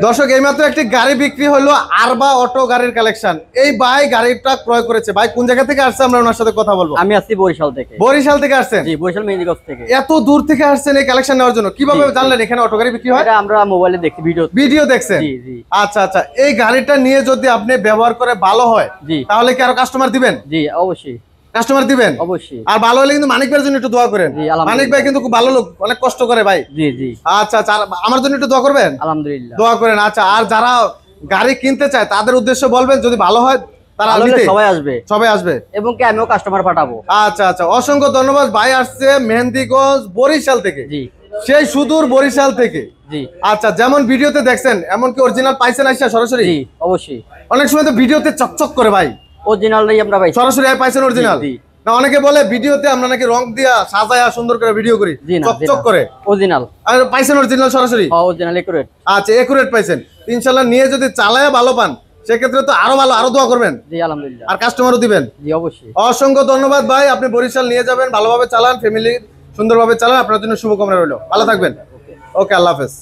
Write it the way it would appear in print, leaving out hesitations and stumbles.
দর্শক এইমাত্র একটি গাড়ি বিক্রি হলো আরবা অটো গাড়ির কালেকশন। এই ভাই গাড়িটা ক্রয় করেছে। ভাই কোন জায়গা থেকে আসছে আমরা ওনার সাথে কথা বলবো। আমি আসছি বরিশাল থেকে। বরিশাল থেকে আসছেন? জি, বরিশাল মেহেন্দিগঞ্জ থেকে। এত দূর থেকে আসছেন এই কালেকশন নেওয়ার জন্য? কিভাবে জানলেন এখানে অটো গাড়ি বিক্রি হয়? এটা আমরা মোবাইলে দেখি, ভিডিও দেখছেন? জি জি। আচ্ছা আচ্ছা, এই গাড়িটা নিয়ে যদি আপনি ব্যবহার করে ভালো হয় তাহলে কি আরো কাস্টমার দিবেন? জি অবশ্যই কাস্টমার দিবেন অবশ্যই। আর ভালো হলে কিন্তু মানিক ভাইয়ের জন্য একটু দোয়া করেন। মানিক ভাই কিন্তু খুব ভালো লোক, অনেক কষ্ট করে ভাই। জি জি। আচ্ছা আচ্ছা, আমার জন্য একটু দোয়া করবেন। আলহামদুলিল্লাহ, দোয়া করেন। আচ্ছা, আর যারা গাড়ি কিনতে চায় তাদের উদ্দেশ্য বলবেন, যদি ভালো হয় তারা সবাই আসবে এবং কি আমিও কাস্টমার পাঠাবো। আচ্ছা আচ্ছা, অসংখ্য ধন্যবাদ। ভাই আসছে মেহেন্দিগঞ্জ বরিশাল থেকে। জি, সেই সুদূর বরিশাল থেকে। জি। আচ্ছা, যেমন ভিডিওতে দেখছেন এমন কি অরিজিনাল পাইছেন আইসা সরাসরি? জি অবশ্যই। অনেক সময় তো ভিডিওতে চকচক করে ভাই, অরিজিনালটাই আমরা পাই, সরাসরি পাইছেন অরিজিনাল না? অনেকে বলে ভিডিওতে আমরা নাকি রং দিয়া সাজায়া সুন্দর করে ভিডিও করি, চকচক করে। অরিজিনাল আর পাইছেন অরিজিনাল সরাসরি? হ্যাঁ অরিজিনাল, একুরেট। আচ্ছা, একুরেট পাইছেন। ইনশাআল্লাহ নিয়ে যদি চালায়া ভালো পান সেক্ষেত্রে তো আরো ভালো, আরো দোয়া করবেন। জি আলহামদুলিল্লাহ। আর কাস্টমারও দিবেন। জি অবশ্যই। অসংখ্য ধন্যবাদ ভাই, আপনি বরিশাল নিয়ে যাবেন, ভালোভাবে চালান, ফ্যামিলি সুন্দরভাবে চালান। আপনার জন্য শুভকামনা রইল, ভালো থাকবেন। ওকে, আল্লাহ হাফেজ।